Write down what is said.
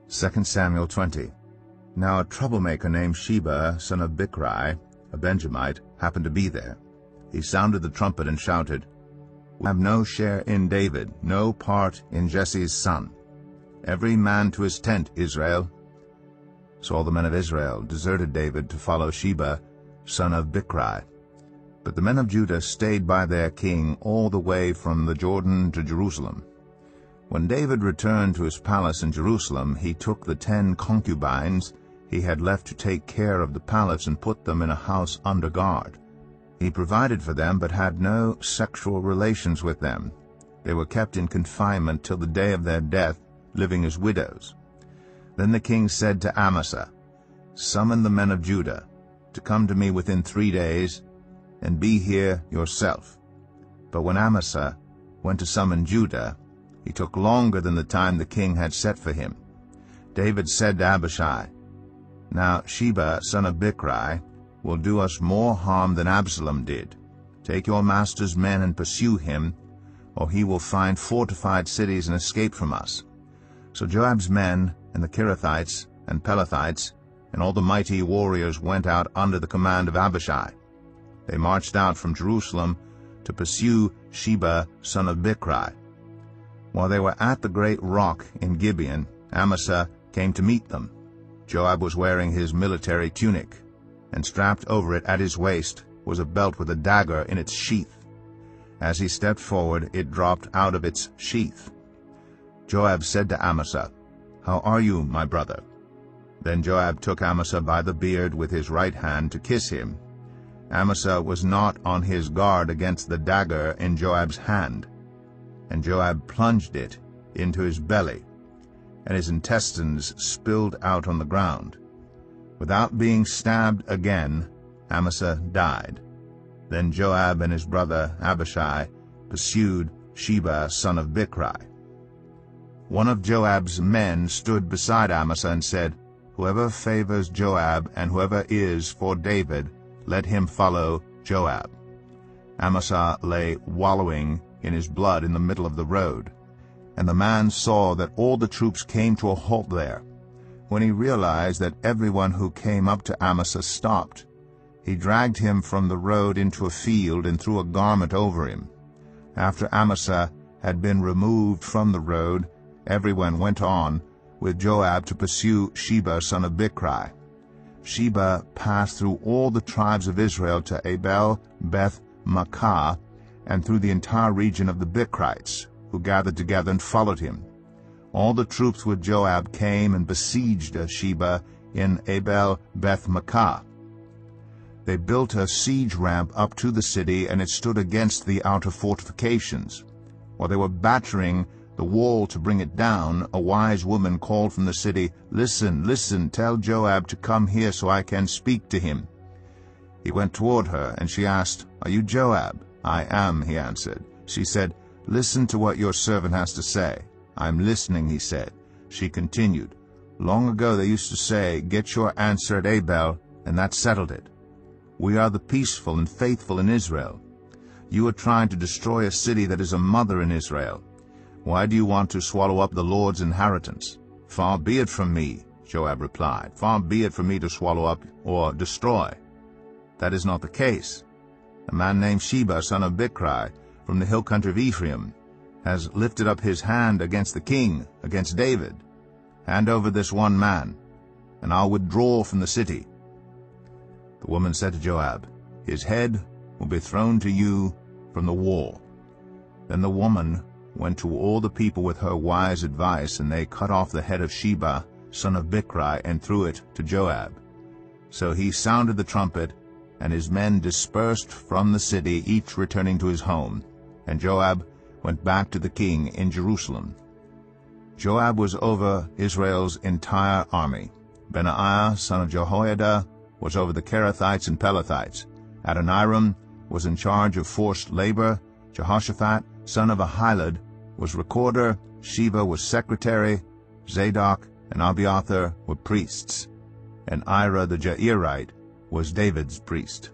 2 Samuel 20. Now a troublemaker named Sheba, son of Bichri, a Benjamite, happened to be there. He sounded the trumpet and shouted, "We have no share in David, no part in Jesse's son. Every man to his tent, Israel." So all the men of Israel deserted David to follow Sheba, son of Bichri. But the men of Judah stayed by their king all the way from the Jordan to Jerusalem. When David returned to his palace in Jerusalem, he took the 10 concubines he had left to take care of the palace and put them in a house under guard. He provided for them but had no sexual relations with them. They were kept in confinement till the day of their death, living as widows. Then the king said to Amasa, "Summon the men of Judah to come to me within 3 days, and be here yourself." But when Amasa went to summon Judah, he took longer than the time the king had set for him. David said to Abishai, "Now Sheba, son of Bichri, will do us more harm than Absalom did. Take your master's men and pursue him, or he will find fortified cities and escape from us." So Joab's men and the Kerethites and Pelethites and all the mighty warriors went out under the command of Abishai. They marched out from Jerusalem to pursue Sheba, son of Bichri. While they were at the great rock in Gibeon, Amasa came to meet them. Joab was wearing his military tunic, and strapped over it at his waist was a belt with a dagger in its sheath. As he stepped forward, it dropped out of its sheath. Joab said to Amasa, "How are you, my brother?" Then Joab took Amasa by the beard with his right hand to kiss him. Amasa was not on his guard against the dagger in Joab's hand, and Joab plunged it into his belly, and his intestines spilled out on the ground. Without being stabbed again, Amasa died. Then Joab and his brother Abishai pursued Sheba, son of Bichri. One of Joab's men stood beside Amasa and said, "Whoever favors Joab and whoever is for David, let him follow Joab." Amasa lay wallowing in his blood in the middle of the road, and the man saw that all the troops came to a halt there. When he realized that everyone who came up to Amasa stopped, he dragged him from the road into a field and threw a garment over him. After Amasa had been removed from the road, everyone went on with Joab to pursue Sheba, son of Bichri. Sheba passed through all the tribes of Israel to Abel Beth Maachah, and through the entire region of the Bichrites, who gathered together and followed him. All the troops with Joab came and besieged Sheba in Abel Beth Maachah. They built a siege ramp up to the city, and it stood against the outer fortifications. While they were battering the wall to bring it down, a wise woman called from the city, "Listen, listen, tell Joab to come here so I can speak to him." He went toward her, and she asked, "Are you Joab?" "I am," he answered. She said, "Listen to what your servant has to say." "I'm listening," he said. She continued, "Long ago they used to say, 'Get your answer at Abel,' and that settled it. We are the peaceful and faithful in Israel. You are trying to destroy a city that is a mother in Israel. Why do you want to swallow up the Lord's inheritance?" "Far be it from me," Joab replied. "Far be it from me to swallow up or destroy. That is not the case. A man named Sheba, son of Bichri, from the hill country of Ephraim, has lifted up his hand against the king, against David. Hand over this one man, and I'll withdraw from the city." The woman said to Joab, "His head will be thrown to you from the wall." Then the woman went to all the people with her wise advice, and they cut off the head of Sheba, son of Bichri, and threw it to Joab. So he sounded the trumpet, and his men dispersed from the city, each returning to his home, and Joab went back to the king in Jerusalem. Joab was over Israel's entire army. Benaiah, son of Jehoiada, was over the Kerethites and Pelethites. Adoniram was in charge of forced labor. Jehoshaphat, son of Ahilud, was recorder. Sheba was secretary. Zadok and Abiathar were priests, and Ira the Jairite was David's priest.